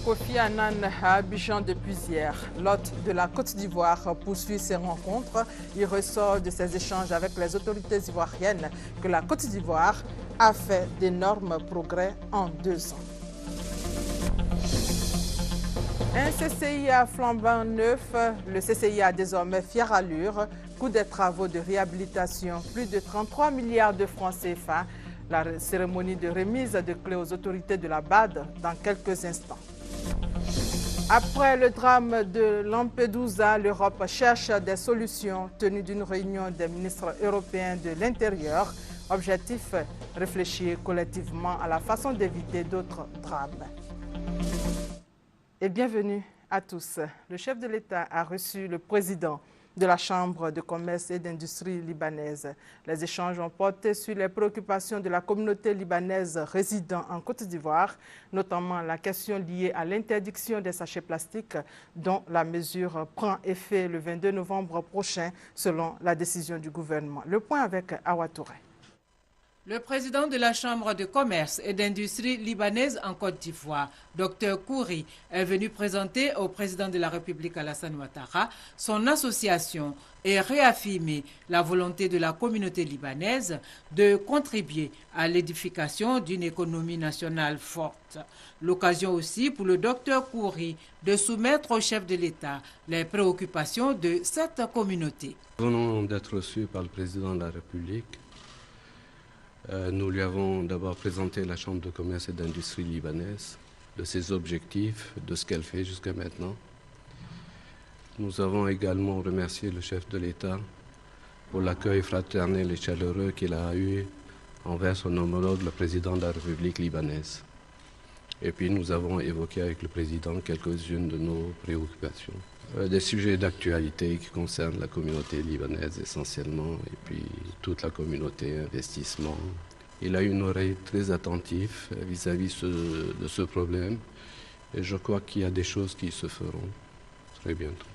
Kofi Annan à Abidjan depuis hier. L'hôte de la Côte d'Ivoire poursuit ses rencontres. Il ressort de ses échanges avec les autorités ivoiriennes que la Côte d'Ivoire a fait d'énormes progrès en 2 ans. Un CCI à flambant neuf, le CCI a désormais fière allure. Coût des travaux de réhabilitation, plus de 33 milliards de francs CFA. La cérémonie de remise de clés aux autorités de la BAD dans quelques instants. Après le drame de Lampedusa, l'Europe cherche des solutions tenues d'une réunion des ministres européens de l'Intérieur. Objectif, réfléchir collectivement à la façon d'éviter d'autres drames. Et bienvenue à tous. Le chef de l'État a reçu le président de la Chambre de commerce et d'industrie libanaise. Les échanges ont porté sur les préoccupations de la communauté libanaise résidant en Côte d'Ivoire, notamment la question liée à l'interdiction des sachets plastiques dont la mesure prend effet le 22 novembre prochain selon la décision du gouvernement. Le point avec Awa Touré. Le président de la Chambre de commerce et d'industrie libanaise en Côte d'Ivoire, Dr Kouri, est venu présenter au président de la République Alassane Ouattara son association et réaffirmer la volonté de la communauté libanaise de contribuer à l'édification d'une économie nationale forte. L'occasion aussi pour le Dr Kouri de soumettre au chef de l'État les préoccupations de cette communauté. Nous venons d'être reçus par le président de la République. Nous lui avons d'abord présenté la Chambre de commerce et d'industrie libanaise, de ses objectifs, de ce qu'elle fait jusqu'à maintenant. Nous avons également remercié le chef de l'État pour l'accueil fraternel et chaleureux qu'il a eu envers son homologue, le président de la République libanaise. Et puis nous avons évoqué avec le président quelques-unes de nos préoccupations. Des sujets d'actualité qui concernent la communauté libanaise essentiellement et puis toute la communauté investissement. Il a une oreille très attentive vis-à-vis de ce problème et je crois qu'il y a des choses qui se feront très bientôt.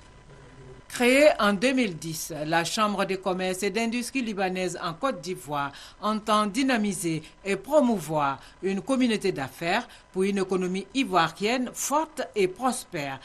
Créée en 2010, la Chambre de commerce et d'industrie libanaise en Côte d'Ivoire entend dynamiser et promouvoir une communauté d'affaires pour une économie ivoirienne forte et prospère.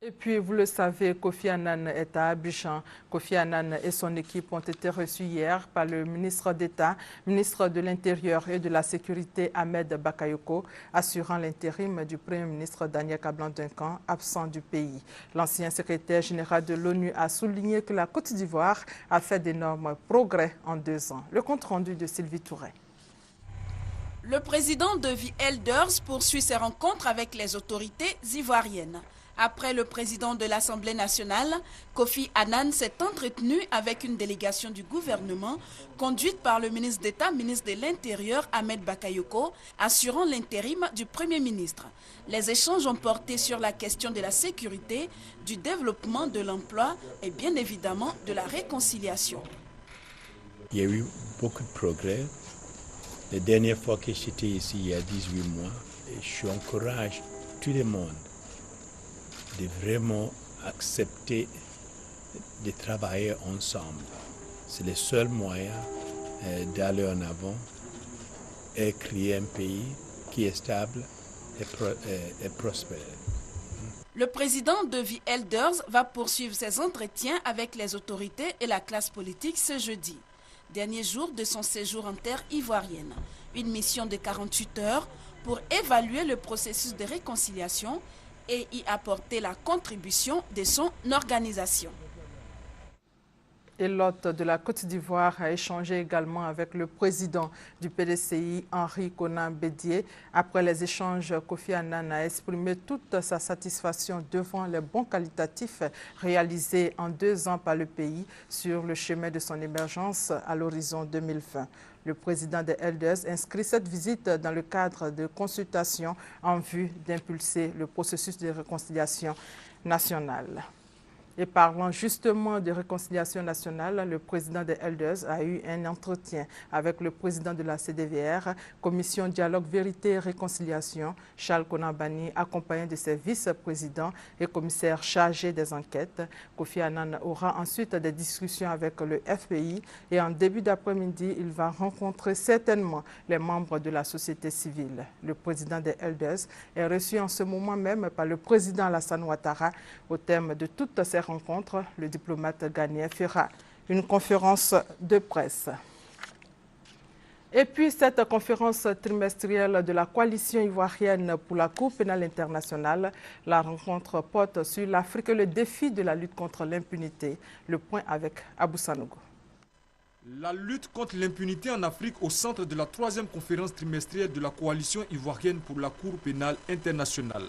Et puis, vous le savez, Kofi Annan est à Abidjan. Kofi Annan et son équipe ont été reçus hier par le ministre d'État, ministre de l'Intérieur et de la Sécurité Ahmed Bakayoko, assurant l'intérim du Premier ministre Daniel Kablan-Duncan, absent du pays. L'ancien secrétaire général de l'ONU a souligné que la Côte d'Ivoire a fait d'énormes progrès en 2 ans. Le compte-rendu de Sylvie Touré. Le président de The Elders poursuit ses rencontres avec les autorités ivoiriennes. Après le président de l'Assemblée nationale, Kofi Annan s'est entretenu avec une délégation du gouvernement conduite par le ministre d'État, ministre de l'Intérieur, Ahmed Bakayoko, assurant l'intérim du Premier ministre. Les échanges ont porté sur la question de la sécurité, du développement de l'emploi et bien évidemment de la réconciliation. Il y a eu beaucoup de progrès. La dernière fois que j'étais ici, il y a 18 mois, et j'encourage tout le monde de vraiment accepter de travailler ensemble. C'est le seul moyen d'aller en avant et créer un pays qui est stable et prospère. Le président de The Elders va poursuivre ses entretiens avec les autorités et la classe politique ce jeudi, dernier jour de son séjour en terre ivoirienne. Une mission de 48 heures pour évaluer le processus de réconciliation et y apporter la contribution de son organisation. Et l'hôte de la Côte d'Ivoire a échangé également avec le président du PDCI, Henri Konan Bédié. Après les échanges, Kofi Annan a exprimé toute sa satisfaction devant les bons qualitatifs réalisés en 2 ans par le pays sur le chemin de son émergence à l'horizon 2020. Le président des Elders inscrit cette visite dans le cadre de consultations en vue d'impulser le processus de réconciliation nationale. Et parlant justement de réconciliation nationale, le président des Elders a eu un entretien avec le président de la CDVR, Commission Dialogue Vérité et Réconciliation, Charles Konambani, accompagné de ses vice-présidents et commissaires chargés des enquêtes. Kofi Annan aura ensuite des discussions avec le FPI et en début d'après-midi, il va rencontrer certainement les membres de la société civile. Le président des Elders est reçu en ce moment même par le président Alassane Ouattara. Au terme de toutes ces rencontres, le diplomate ghanéen fera une conférence de presse. Et puis cette conférence trimestrielle de la coalition ivoirienne pour la Cour pénale internationale, la rencontre porte sur l'Afrique et le défi de la lutte contre l'impunité. Le point avec Abou Sanogo. La lutte contre l'impunité en Afrique au centre de la 3e conférence trimestrielle de la coalition ivoirienne pour la Cour pénale internationale.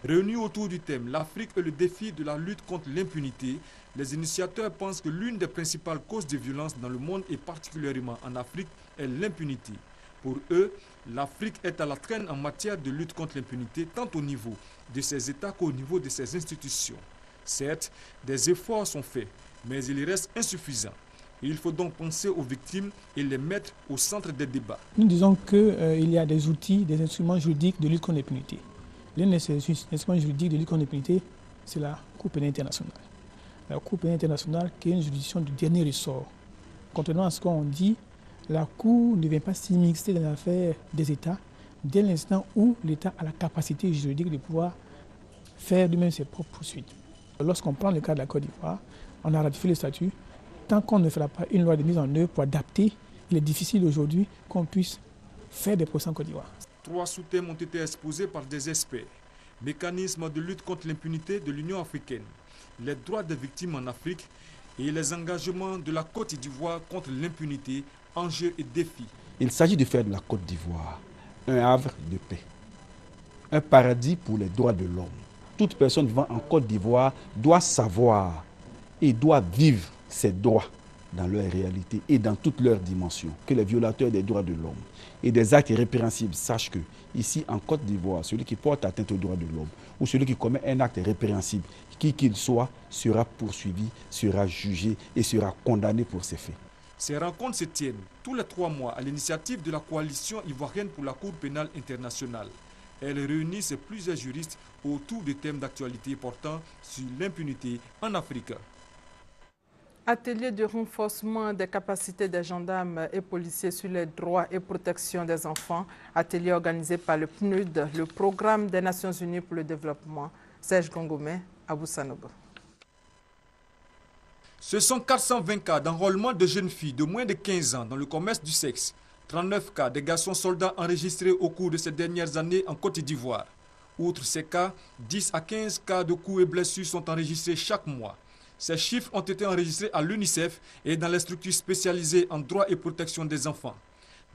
Réunis autour du thème « L'Afrique et le défi de la lutte contre l'impunité », les initiateurs pensent que l'une des principales causes de violence dans le monde et particulièrement en Afrique est l'impunité. Pour eux, l'Afrique est à la traîne en matière de lutte contre l'impunité tant au niveau de ses États qu'au niveau de ses institutions. Certes, des efforts sont faits, mais ils restent insuffisants. Il faut donc penser aux victimes et les mettre au centre des débats. Nous disons qu'il y a des outils, des instruments juridiques de lutte contre l'impunité. L'un de ces instruments juridiques de lutte contre l'impunité, c'est la Cour pénale internationale. La Cour pénale internationale qui est une juridiction du dernier ressort. Contrairement à ce qu'on dit, la Cour ne vient pas s'immiscer dans l'affaire des États dès l'instant où l'État a la capacité juridique de pouvoir faire lui-même ses propres poursuites. Lorsqu'on prend le cas de la Côte d'Ivoire, on a ratifié le statut. Tant qu'on ne fera pas une loi de mise en œuvre pour adapter, il est difficile aujourd'hui qu'on puisse faire des procès en Côte d'Ivoire. 3 sous-thèmes ont été exposés par des experts. Mécanisme de lutte contre l'impunité de l'Union africaine, les droits des victimes en Afrique et les engagements de la Côte d'Ivoire contre l'impunité, enjeux et défis. Il s'agit de faire de la Côte d'Ivoire un havre de paix, un paradis pour les droits de l'homme. Toute personne vivant en Côte d'Ivoire doit savoir et doit vivre ses droits dans leur réalité et dans toutes leurs dimensions, que les violateurs des droits de l'homme et des actes répréhensibles sachent que, ici en Côte d'Ivoire, celui qui porte atteinte aux droits de l'homme ou celui qui commet un acte répréhensible, qui qu'il soit, sera poursuivi, sera jugé et sera condamné pour ses faits. Ces rencontres se tiennent tous les 3 mois à l'initiative de la coalition ivoirienne pour la Cour pénale internationale. Elles réunissent plusieurs juristes autour de thèmes d'actualité portant sur l'impunité en Afrique. Atelier de renforcement des capacités des gendarmes et policiers sur les droits et protection des enfants. Atelier organisé par le PNUD, le Programme des Nations Unies pour le développement. Serge Gongomé, Abou Sanogo. Ce sont 420 cas d'enrôlement de jeunes filles de moins de 15 ans dans le commerce du sexe. 39 cas de garçons soldats enregistrés au cours de ces dernières années en Côte d'Ivoire. Outre ces cas, 10 à 15 cas de coups et blessures sont enregistrés chaque mois. Ces chiffres ont été enregistrés à l'UNICEF et dans les structures spécialisées en droit et protection des enfants.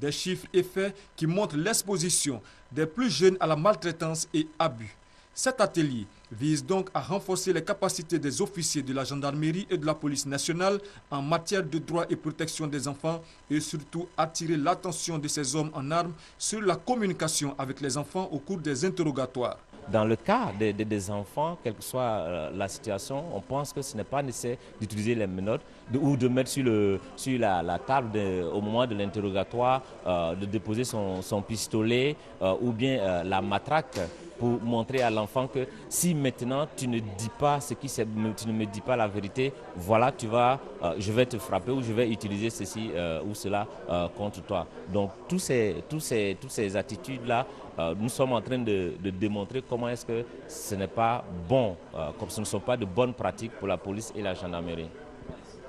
Des chiffres et faits qui montrent l'exposition des plus jeunes à la maltraitance et abus. Cet atelier vise donc à renforcer les capacités des officiers de la gendarmerie et de la police nationale en matière de droit et protection des enfants et surtout attirer l'attention de ces hommes en armes sur la communication avec les enfants au cours des interrogatoires. Dans le cas des enfants, quelle que soit la situation, on pense que ce n'est pas nécessaire d'utiliser les menottes ou de mettre sur la table au moment de l'interrogatoire, de déposer son pistolet ou bien la matraque pour montrer à l'enfant que si maintenant tu ne dis pas tu ne me dis pas la vérité, voilà, je vais te frapper ou je vais utiliser ceci ou cela contre toi. Donc toutes ces attitudes-là, nous sommes en train de démontrer comment est-ce que ce n'est pas bon, comme ce ne sont pas de bonnes pratiques pour la police et la gendarmerie.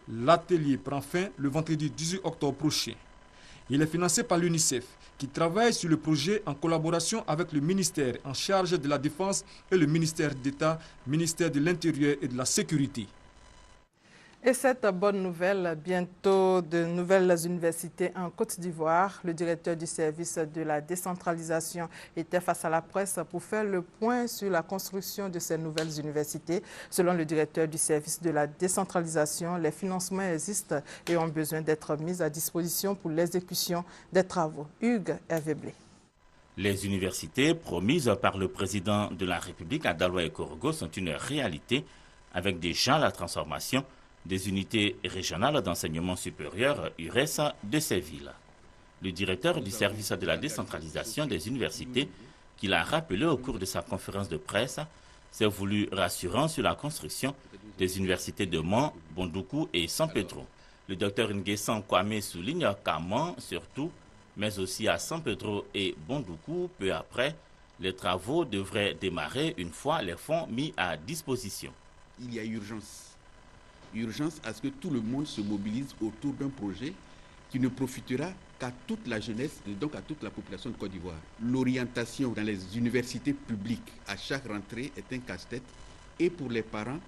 L'atelier prend fin le vendredi 18 octobre prochain. Il est financé par l'UNICEF, qui travaille sur le projet en collaboration avec le ministère en charge de la Défense et le ministère d'État, ministère de l'Intérieur et de la Sécurité. Et cette bonne nouvelle, bientôt de nouvelles universités en Côte d'Ivoire. Le directeur du service de la décentralisation était face à la presse pour faire le point sur la construction de ces nouvelles universités. Selon le directeur du service de la décentralisation, les financements existent et ont besoin d'être mis à disposition pour l'exécution des travaux. Hugues Hervé-Blé. Les universités promises par le président de la République à Daloa et Korogo sont une réalité. avec déjà la transformation des unités régionales d'enseignement supérieur URES de ces villes. Le directeur du service de la décentralisation des universités, qui l'a rappelé au cours de sa conférence de presse, s'est voulu rassurant sur la construction des universités de Mans, Bondoukou et San Pedro. Le docteur Nguessan Kwame souligne qu'à Mans surtout, mais aussi à San Pedro et Bondoukou, peu après, les travaux devraient démarrer une fois les fonds mis à disposition. Il y a urgence à ce que tout le monde se mobilise autour d'un projet qui ne profitera qu'à toute la jeunesse, et donc à toute la population de Côte d'Ivoire. L'orientation dans les universités publiques à chaque rentrée est un casse-tête, et pour les parents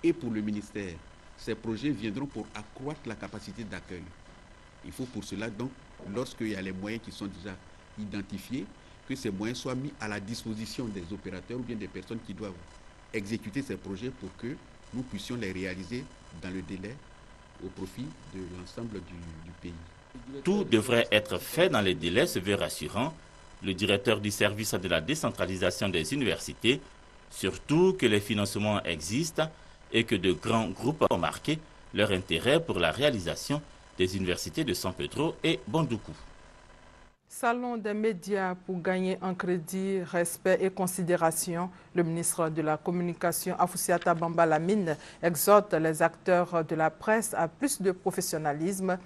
et pour le ministère. Ces projets viendront pour accroître la capacité d'accueil. Il faut pour cela donc, lorsqu'il y a les moyens qui sont déjà identifiés, que ces moyens soient mis à la disposition des opérateurs ou bien des personnes qui doivent exécuter ces projets pour que nous puissions les réaliser dans le délai au profit de l'ensemble du pays. Tout devrait être fait dans les délais, se veut rassurant le directeur du service de la décentralisation des universités, surtout que les financements existent et que de grands groupes ont marqué leur intérêt pour la réalisation des universités de San Pedro et Bondoukou. Salon des médias pour gagner en crédit, respect et considération. Le ministre de la Communication, Afoussiata Bamba Lamine, exhorte les acteurs de la presse à plus de professionnalisme.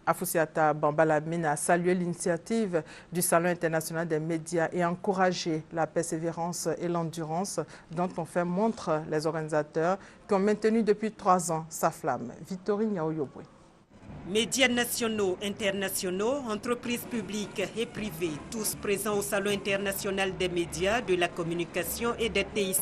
Afoussiata Bamba Lamine a salué l'initiative du Salon international des médias et encouragé la persévérance et l'endurance dont ont fait montre les organisateurs qui ont maintenu depuis 3 ans sa flamme. Victorine Yaoyobwe. Médias nationaux, internationaux, entreprises publiques et privées, tous présents au Salon international des médias, de la communication et des TIC.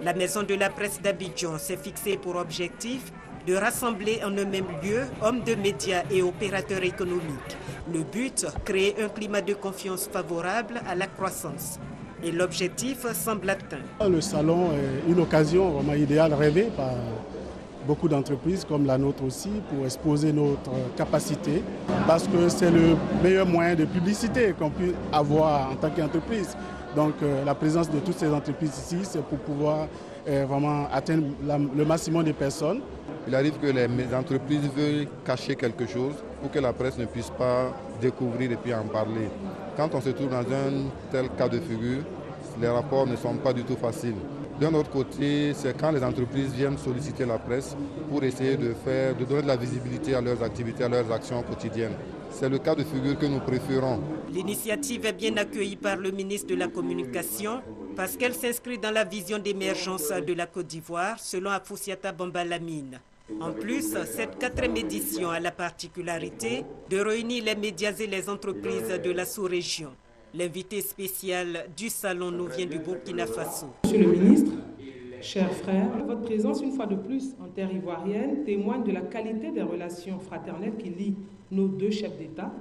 La Maison de la presse d'Abidjan s'est fixée pour objectif de rassembler en un même lieu hommes de médias et opérateurs économiques. Le but, créer un climat de confiance favorable à la croissance. Et l'objectif semble atteint. Le salon est une occasion vraiment idéale, rêvée par beaucoup d'entreprises comme la nôtre aussi, pour exposer notre capacité, parce que c'est le meilleur moyen de publicité qu'on peut avoir en tant qu'entreprise. Donc la présence de toutes ces entreprises ici, c'est pour pouvoir vraiment atteindre le maximum de personnes. Il arrive que les entreprises veuillent cacher quelque chose pour que la presse ne puisse pas découvrir et puis en parler. Quand on se trouve dans un tel cas de figure, les rapports ne sont pas du tout faciles. D'un autre côté, c'est quand les entreprises viennent solliciter la presse pour essayer de donner de la visibilité à leurs activités, à leurs actions quotidiennes. C'est le cas de figure que nous préférons. L'initiative est bien accueillie par le ministre de la Communication parce qu'elle s'inscrit dans la vision d'émergence de la Côte d'Ivoire, selon Afoussiata Bamba Lamine. En plus, cette 4e édition a la particularité de réunir les médias et les entreprises de la sous-région. L'invité spécial du salon nous vient du Burkina Faso. Monsieur le ministre, chers frères, votre présence une fois de plus en terre ivoirienne témoigne de la qualité des relations fraternelles qui lient nos 2 chefs d'État,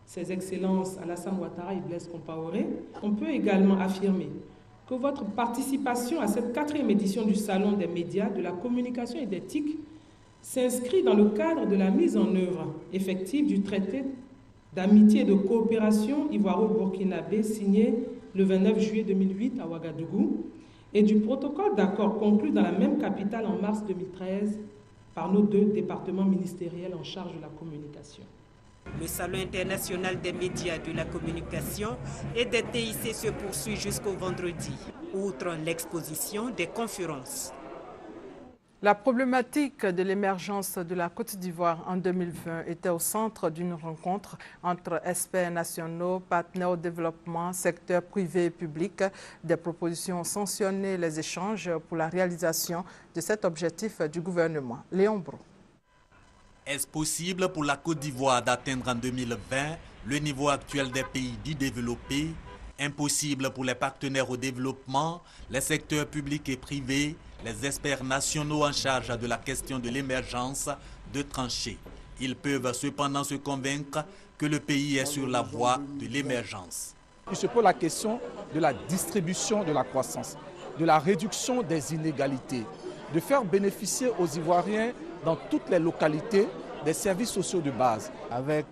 Ses Excellences Alassane Ouattara et Blaise Compaoré. On peut également affirmer que votre participation à cette 4e édition du Salon des médias, de la communication et d'éthique s'inscrit dans le cadre de la mise en œuvre effective du traité d'amitié et de coopération ivoiro-burkinabé signé le 29 juillet 2008 à Ouagadougou et du protocole d'accord conclu dans la même capitale en mars 2013 par nos 2 départements ministériels en charge de la communication. Le Salon international des médias, de la communication et des TIC se poursuit jusqu'au vendredi, outre l'exposition des conférences. La problématique de l'émergence de la Côte d'Ivoire en 2020 était au centre d'une rencontre entre experts nationaux, partenaires au développement, secteur privé et public. Des propositions ont sanctionné les échanges pour la réalisation de cet objectif du gouvernement. Léon Bro. Est-ce possible pour la Côte d'Ivoire d'atteindre en 2020 le niveau actuel des pays dits développés? Impossible pour les partenaires au développement, les secteurs publics et privés, les experts nationaux en charge de la question de l'émergence de trancher. Ils peuvent cependant se convaincre que le pays est sur la voie de l'émergence. Il se pose la question de la distribution de la croissance, de la réduction des inégalités, de faire bénéficier aux Ivoiriens dans toutes les localités des services sociaux de base. Avec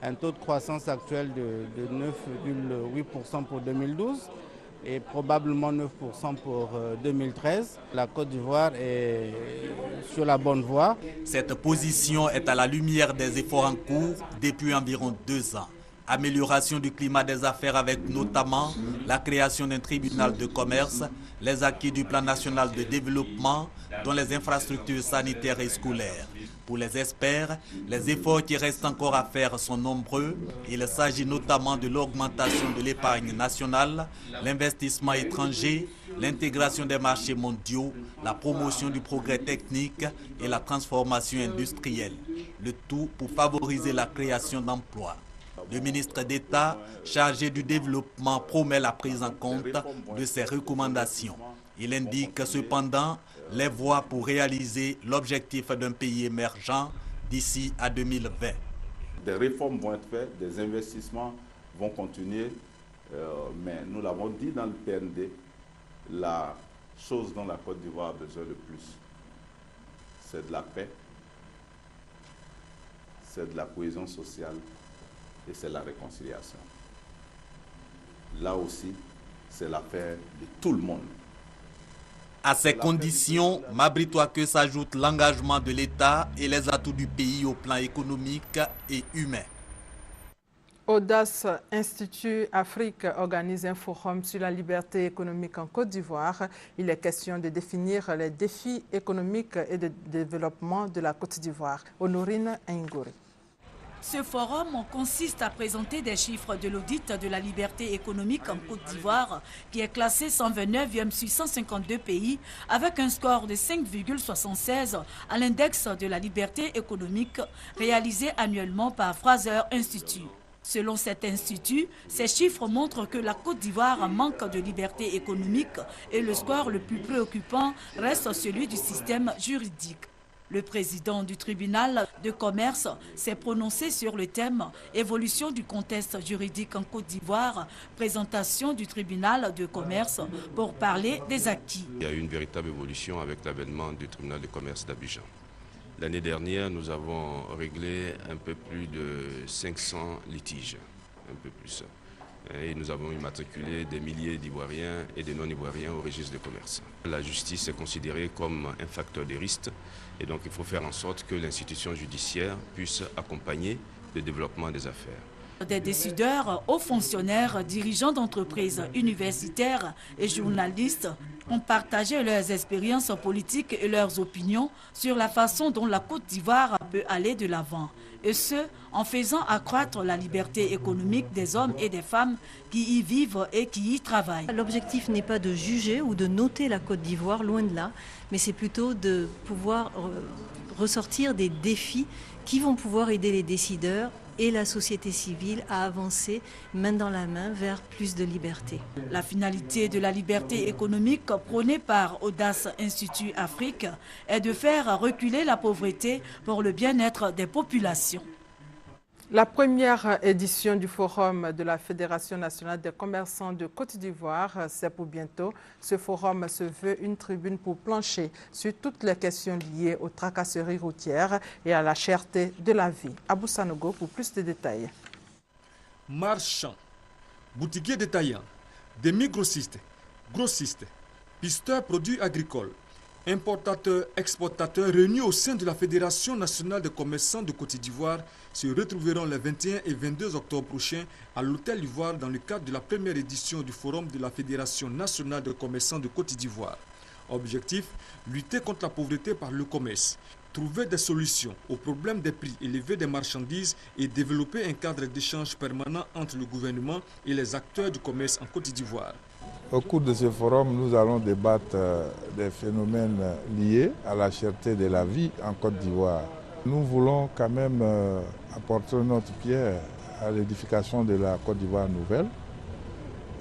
un taux de croissance actuel de 9,8% pour 2012, et probablement 9% pour 2013. La Côte d'Ivoire est sur la bonne voie. Cette position est à la lumière des efforts en cours depuis environ 2 ans. Amélioration du climat des affaires avec notamment la création d'un tribunal de commerce, les acquis du plan national de développement, dont les infrastructures sanitaires et scolaires. Pour les experts, les efforts qui restent encore à faire sont nombreux. Il s'agit notamment de l'augmentation de l'épargne nationale, l'investissement étranger, l'intégration des marchés mondiaux, la promotion du progrès technique et la transformation industrielle. Le tout pour favoriser la création d'emplois. Le ministre d'État chargé du développement promet la prise en compte de ces recommandations. Il indique cependant les voies pour réaliser l'objectif d'un pays émergent d'ici à 2020. Des réformes vont être faites, des investissements vont continuer, mais nous l'avons dit dans le PND, la chose dont la Côte d'Ivoire a besoin le plus, c'est de la paix, c'est de la cohésion sociale et c'est la réconciliation. Là aussi, c'est l'affaire de tout le monde. À ces conditions, Mabritois que s'ajoute l'engagement de l'État et les atouts du pays au plan économique et humain. Audace Institut Afrique organise un forum sur la liberté économique en Côte d'Ivoire. Il est question de définir les défis économiques et de développement de la Côte d'Ivoire. Honorine Ngouri. Ce forum consiste à présenter des chiffres de l'audit de la liberté économique en Côte d'Ivoire, qui est classé 129e sur 152 pays, avec un score de 5,76 à l'index de la liberté économique réalisé annuellement par Fraser Institute. Selon cet institut, ces chiffres montrent que la Côte d'Ivoire manque de liberté économique et le score le plus préoccupant reste celui du système juridique. Le président du tribunal de commerce s'est prononcé sur le thème « Évolution du contexte juridique en Côte d'Ivoire », présentation du tribunal de commerce pour parler des acquis. Il y a eu une véritable évolution avec l'avènement du tribunal de commerce d'Abidjan. L'année dernière, nous avons réglé un peu plus de 500 litiges, un peu plus. Et nous avons immatriculé des milliers d'Ivoiriens et de non-Ivoiriens au registre de commerce. La justice est considérée comme un facteur de risque et donc il faut faire en sorte que l'institution judiciaire puisse accompagner le développement des affaires. Des décideurs, hauts fonctionnaires, dirigeants d'entreprises universitaires et journalistes ont partagé leurs expériences politiques et leurs opinions sur la façon dont la Côte d'Ivoire peut aller de l'avant. Et ce, en faisant accroître la liberté économique des hommes et des femmes qui y vivent et qui y travaillent. L'objectif n'est pas de juger ou de noter la Côte d'Ivoire, loin de là, mais c'est plutôt de pouvoir ressortir des défis qui vont pouvoir aider les décideurs et la société civile à avancer main dans la main vers plus de liberté. La finalité de la liberté économique prônée par Audace Institut Afrique est de faire reculer la pauvreté pour le bien-être des populations. La première édition du Forum de la Fédération nationale des commerçants de Côte d'Ivoire, c'est pour bientôt. Ce forum se veut une tribune pour plancher sur toutes les questions liées aux tracasseries routières et à la cherté de la vie. Abou Sanogo pour plus de détails. Marchands, boutiquiers détaillants, demi-grossistes, grossistes, pisteurs produits agricoles, importateurs, exportateurs réunis au sein de la Fédération nationale des commerçants de Côte d'Ivoire se retrouveront les 21 et 22 octobre prochains à l'Hôtel Ivoire dans le cadre de la première édition du Forum de la Fédération nationale des commerçants de Côte d'Ivoire. Objectif, lutter contre la pauvreté par le commerce, trouver des solutions aux problèmes des prix élevés des marchandises et développer un cadre d'échange permanent entre le gouvernement et les acteurs du commerce en Côte d'Ivoire. Au cours de ce forum, nous allons débattre des phénomènes liés à la cherté de la vie en Côte d'Ivoire. Nous voulons quand même apporter notre pierre à l'édification de la Côte d'Ivoire nouvelle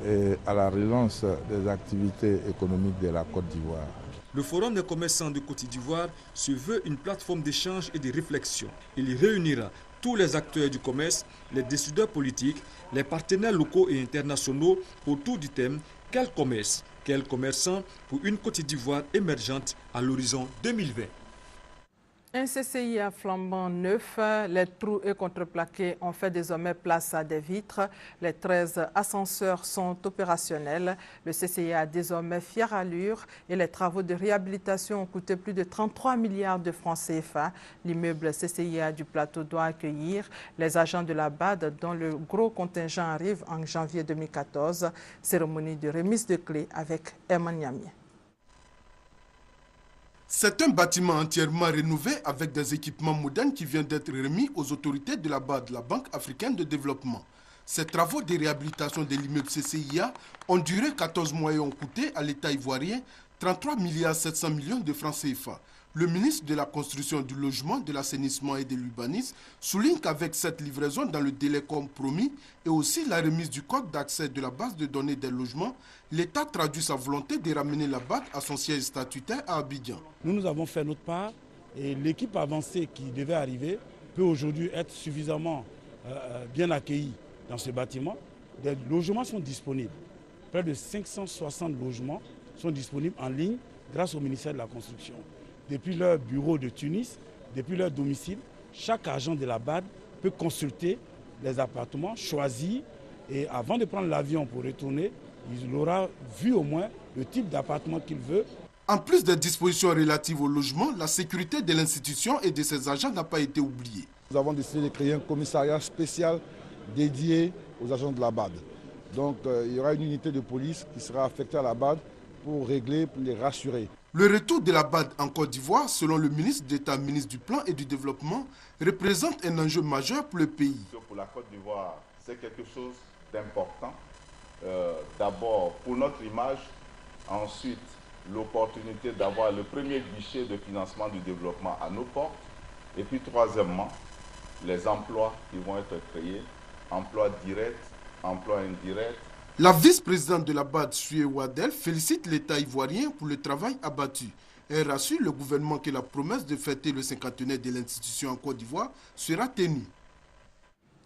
et à la relance des activités économiques de la Côte d'Ivoire. Le Forum des commerçants de Côte d'Ivoire se veut une plateforme d'échange et de réflexion. Il réunira tous les acteurs du commerce, les décideurs politiques, les partenaires locaux et internationaux autour du thème « Quel commerce, quel commerçant pour une Côte d'Ivoire émergente à l'horizon 2020 ». Un CCI à flambant neuf, les trous et contreplaqués ont fait désormais place à des vitres. Les 13 ascenseurs sont opérationnels. Le CCI a désormais fière allure et les travaux de réhabilitation ont coûté plus de 33 milliards de francs CFA. L'immeuble CCIA du plateau doit accueillir les agents de la BAD dont le gros contingent arrive en janvier 2014. Cérémonie de remise de clés avec Herman Niamier. C'est un bâtiment entièrement rénové avec des équipements modernes qui vient d'être remis aux autorités de la BAD, la Banque africaine de développement. Ces travaux de réhabilitation de l'immeuble CCIA ont duré 14 mois et ont coûté à l'État ivoirien 33 700 millions de francs CFA. Le ministre de la Construction, du Logement, de l'Assainissement et de l'Urbanisme souligne qu'avec cette livraison dans le délai comme promis et aussi la remise du code d'accès de la base de données des logements, l'État traduit sa volonté de ramener la BAD à son siège statutaire à Abidjan. Nous avons fait notre part et l'équipe avancée qui devait arriver peut aujourd'hui être suffisamment bien accueillie dans ce bâtiment. Des logements sont disponibles. Près de 560 logements sont disponibles en ligne grâce au ministère de la Construction. Depuis leur bureau de Tunis, depuis leur domicile, chaque agent de la BAD peut consulter les appartements, choisir et avant de prendre l'avion pour retourner, il aura vu au moins le type d'appartement qu'il veut. En plus des dispositions relatives au logement, la sécurité de l'institution et de ses agents n'a pas été oubliée. Nous avons décidé de créer un commissariat spécial dédié aux agents de la BAD. Donc il y aura une unité de police qui sera affectée à la BAD pour régler, pour les rassurer. Le retour de la BAD en Côte d'Ivoire, selon le ministre d'État, ministre du Plan et du Développement, représente un enjeu majeur pour le pays. Pour la Côte d'Ivoire, c'est quelque chose d'important. D'abord pour notre image, ensuite l'opportunité d'avoir le premier guichet de financement du développement à nos portes, et puis troisièmement, les emplois qui vont être créés, emplois directs, emplois indirects. La vice-présidente de la BAD, Sué Wadel, félicite l'État ivoirien pour le travail abattu. Elle rassure le gouvernement que la promesse de fêter le cinquantenaire de l'institution en Côte d'Ivoire sera tenue.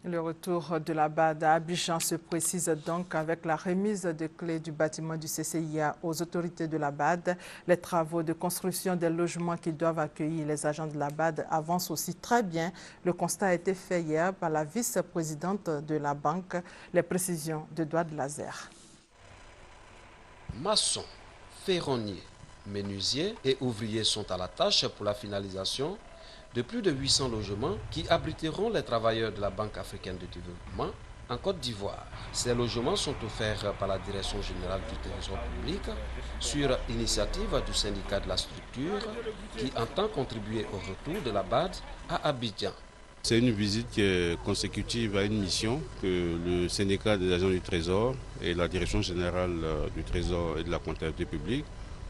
Le retour de la BAD à Abidjan se précise donc avec la remise de clés du bâtiment du CCIA aux autorités de la BAD. Les travaux de construction des logements qui doivent accueillir les agents de la BAD avancent aussi très bien. Le constat a été fait hier par la vice-présidente de la banque. Les précisions de Douad Lazer. Maçons, ferronniers, menuisiers et ouvriers sont à la tâche pour la finalisation de plus de 800 logements qui abriteront les travailleurs de la Banque africaine de développement en Côte d'Ivoire. Ces logements sont offerts par la Direction générale du Trésor public sur initiative du syndicat de la structure qui entend contribuer au retour de la BAD à Abidjan. C'est une visite qui est consécutive à une mission que le syndicat des agents du Trésor et la Direction générale du Trésor et de la comptabilité publique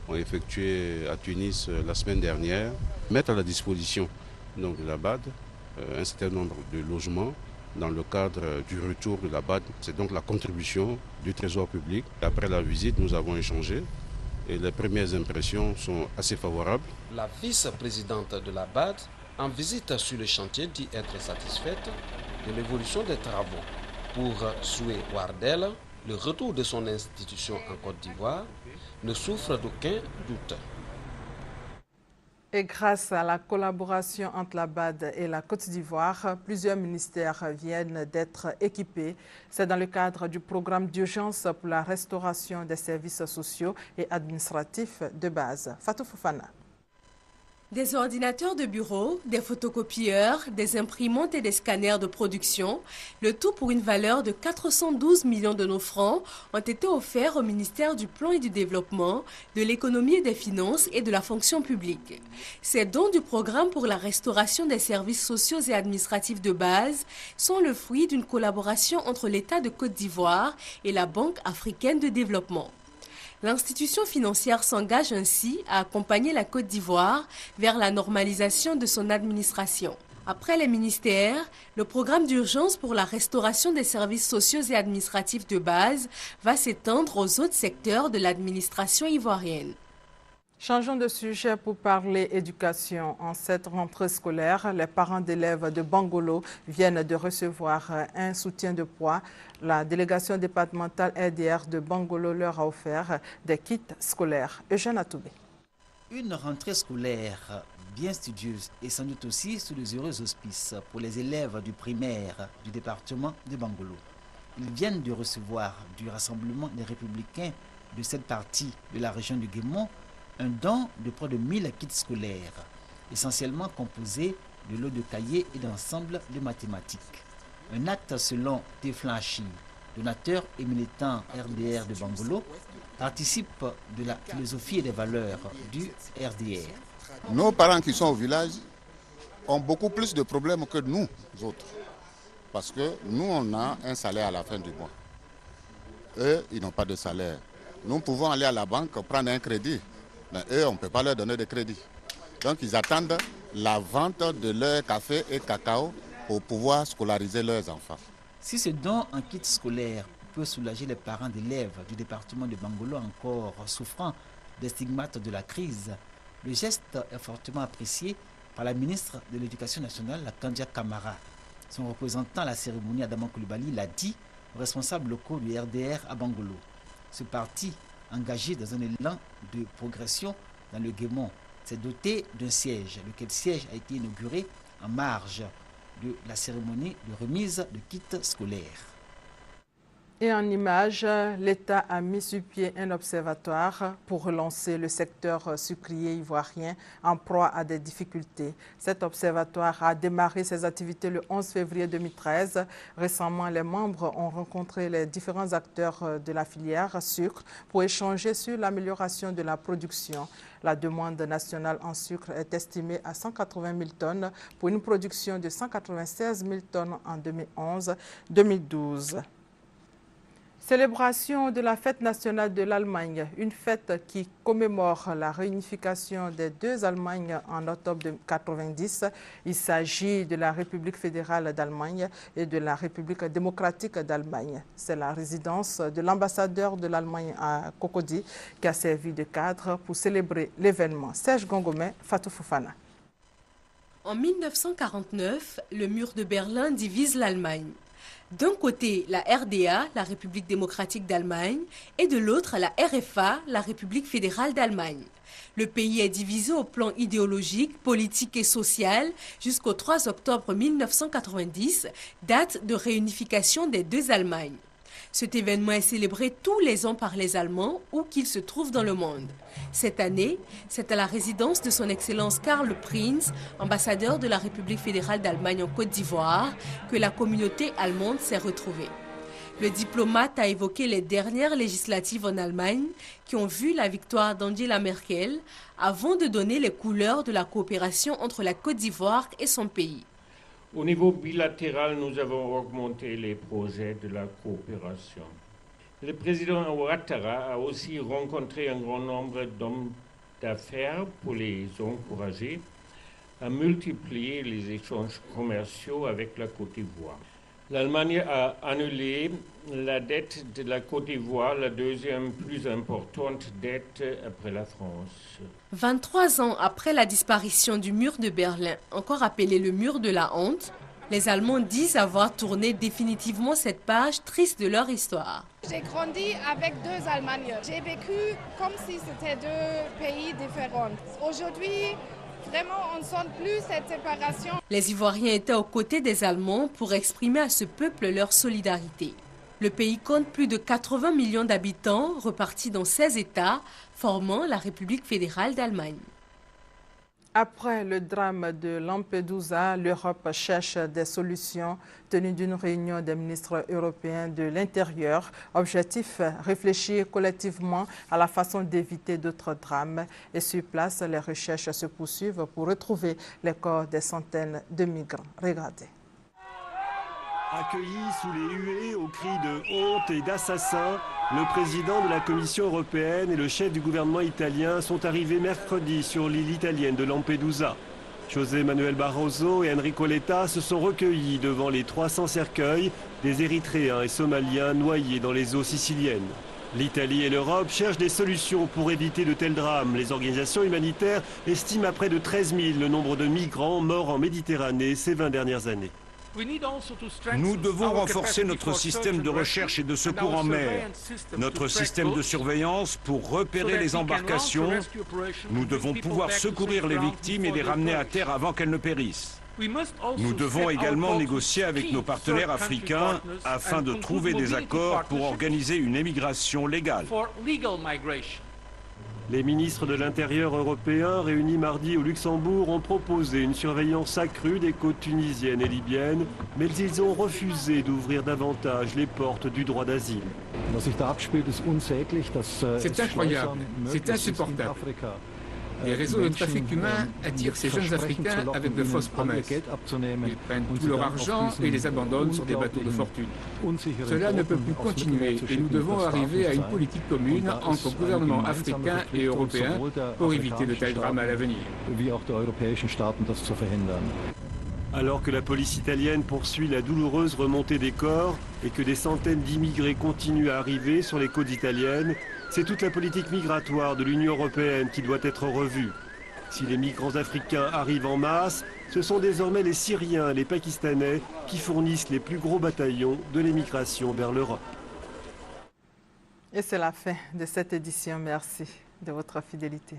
ont effectué à Tunis la semaine dernière, mettre à la disposition donc de la BAD un certain nombre de logements dans le cadre du retour de la BAD. C'est donc la contribution du Trésor public. Après la visite, nous avons échangé et les premières impressions sont assez favorables. La vice-présidente de la BAD, en visite sur le chantier, dit être satisfaite de l'évolution des travaux. Pour Soué Wardel, le retour de son institution en Côte d'Ivoire ne souffre d'aucun doute. Et grâce à la collaboration entre la BAD et la Côte d'Ivoire, plusieurs ministères viennent d'être équipés. C'est dans le cadre du programme d'urgence pour la restauration des services sociaux et administratifs de base. Fatou Fofana. Des ordinateurs de bureau, des photocopieurs, des imprimantes et des scanners de production, le tout pour une valeur de 412 millions de nos francs, ont été offerts au ministère du Plan et du Développement, de l'Économie et des Finances et de la Fonction publique. Ces dons du programme pour la restauration des services sociaux et administratifs de base sont le fruit d'une collaboration entre l'État de Côte d'Ivoire et la Banque africaine de développement. L'institution financière s'engage ainsi à accompagner la Côte d'Ivoire vers la normalisation de son administration. Après les ministères, le programme d'urgence pour la restauration des services sociaux et administratifs de base va s'étendre aux autres secteurs de l'administration ivoirienne. Changeons de sujet pour parler éducation. En cette rentrée scolaire, les parents d'élèves de Bangolo viennent de recevoir un soutien de poids. La délégation départementale RDR de Bangolo leur a offert des kits scolaires. Eugène Atoubé. Une rentrée scolaire bien studieuse et sans doute aussi sous les heureux auspices pour les élèves du primaire du département de Bangolo. Ils viennent de recevoir du Rassemblement des Républicains de cette partie de la région du Guémon un don de près de 1000 kits scolaires, essentiellement composés de lots de cahiers et d'ensembles de mathématiques. Un acte selon Teflanchi, donateur et militant RDR de Bangolo, participe de la philosophie et des valeurs du RDR. Nos parents qui sont au village ont beaucoup plus de problèmes que nous autres. Parce que nous, on a un salaire à la fin du mois. Eux, ils n'ont pas de salaire. Nous pouvons aller à la banque prendre un crédit. Mais eux, on ne peut pas leur donner de crédit. Donc, ils attendent la vente de leur café et cacao pour pouvoir scolariser leurs enfants. Si ce don en kit scolaire peut soulager les parents d'élèves du département de Bangolo encore souffrant des stigmates de la crise, le geste est fortement apprécié par la ministre de l'Éducation nationale, Kandia Kamara. Son représentant à la cérémonie, Adama Koulibaly, l'a dit aux responsables locaux du RDR à Bangolo. Ce parti, engagé dans un élan de progression dans le Guémon, s'est doté d'un siège, lequel siège a été inauguré en marge de la cérémonie de remise de kits scolaires. Et en image, l'État a mis sur pied un observatoire pour relancer le secteur sucrier ivoirien en proie à des difficultés. Cet observatoire a démarré ses activités le 11 février 2013. Récemment, les membres ont rencontré les différents acteurs de la filière sucre pour échanger sur l'amélioration de la production. La demande nationale en sucre est estimée à 180 000 tonnes pour une production de 196 000 tonnes en 2011-2012. Célébration de la fête nationale de l'Allemagne, une fête qui commémore la réunification des deux Allemagnes en octobre 1990. Il s'agit de la République fédérale d'Allemagne et de la République démocratique d'Allemagne. C'est la résidence de l'ambassadeur de l'Allemagne à Cocody qui a servi de cadre pour célébrer l'événement. Serge Gongomé, Fatou Fofana. En 1949, le mur de Berlin divise l'Allemagne. D'un côté, la RDA, la République démocratique d'Allemagne, et de l'autre, la RFA, la République fédérale d'Allemagne. Le pays est divisé au plan idéologique, politique et social jusqu'au 3 octobre 1990, date de réunification des deux Allemagnes. Cet événement est célébré tous les ans par les Allemands, où qu'ils se trouvent dans le monde. Cette année, c'est à la résidence de son Excellence Karl Prinz, ambassadeur de la République fédérale d'Allemagne en Côte d'Ivoire, que la communauté allemande s'est retrouvée. Le diplomate a évoqué les dernières législatives en Allemagne qui ont vu la victoire d'Angela Merkel avant de donner les couleurs de la coopération entre la Côte d'Ivoire et son pays. Au niveau bilatéral, nous avons augmenté les projets de la coopération. Le président Ouattara a aussi rencontré un grand nombre d'hommes d'affaires pour les encourager à multiplier les échanges commerciaux avec la Côte d'Ivoire. L'Allemagne a annulé la dette de la Côte d'Ivoire, la deuxième plus importante dette après la France. 23 ans après la disparition du mur de Berlin, encore appelé le mur de la honte, les Allemands disent avoir tourné définitivement cette page triste de leur histoire. J'ai grandi avec deux Allemagnes. J'ai vécu comme si c'était deux pays différents. Aujourd'hui, vraiment, on ne sent plus cette séparation. Les Ivoiriens étaient aux côtés des Allemands pour exprimer à ce peuple leur solidarité. Le pays compte plus de 80 millions d'habitants repartis dans 16 États, formant la République fédérale d'Allemagne. Après le drame de Lampedusa, l'Europe cherche des solutions. Tenue d'une réunion des ministres européens de l'Intérieur, objectif réfléchir collectivement à la façon d'éviter d'autres drames. Et sur place, les recherches se poursuivent pour retrouver les corps des centaines de migrants. Regardez. Accueillis sous les huées aux cris de honte et d'assassin, le président de la Commission européenne et le chef du gouvernement italien sont arrivés mercredi sur l'île italienne de Lampedusa. José Manuel Barroso et Enrico Letta se sont recueillis devant les 300 cercueils des Érythréens et Somaliens noyés dans les eaux siciliennes. L'Italie et l'Europe cherchent des solutions pour éviter de tels drames. Les organisations humanitaires estiment à près de 13 000 le nombre de migrants morts en Méditerranée ces 20 dernières années. Nous devons renforcer notre système de recherche et de secours en mer, notre système de surveillance pour repérer les embarcations. Nous devons pouvoir secourir les victimes et les ramener à terre avant qu'elles ne périssent. Nous devons également négocier avec nos partenaires africains afin de trouver des accords pour organiser une émigration légale. Les ministres de l'Intérieur européens réunis mardi au Luxembourg ont proposé une surveillance accrue des côtes tunisiennes et libyennes, mais ils ont refusé d'ouvrir davantage les portes du droit d'asile. C'est incroyable, c'est insupportable. Les réseaux de trafic humain attirent ces jeunes Africains avec de fausses promesses. Ils prennent tout leur argent et les abandonnent sur des bateaux de fortune. Cela ne peut plus continuer et nous devons arriver à une politique commune entre gouvernements africains et européens pour éviter de tels drames à l'avenir. Alors que la police italienne poursuit la douloureuse remontée des corps et que des centaines d'immigrés continuent à arriver sur les côtes italiennes, c'est toute la politique migratoire de l'Union européenne qui doit être revue. Si les migrants africains arrivent en masse, ce sont désormais les Syriens et les Pakistanais qui fournissent les plus gros bataillons de l'émigration vers l'Europe. Et c'est la fin de cette édition. Merci de votre fidélité.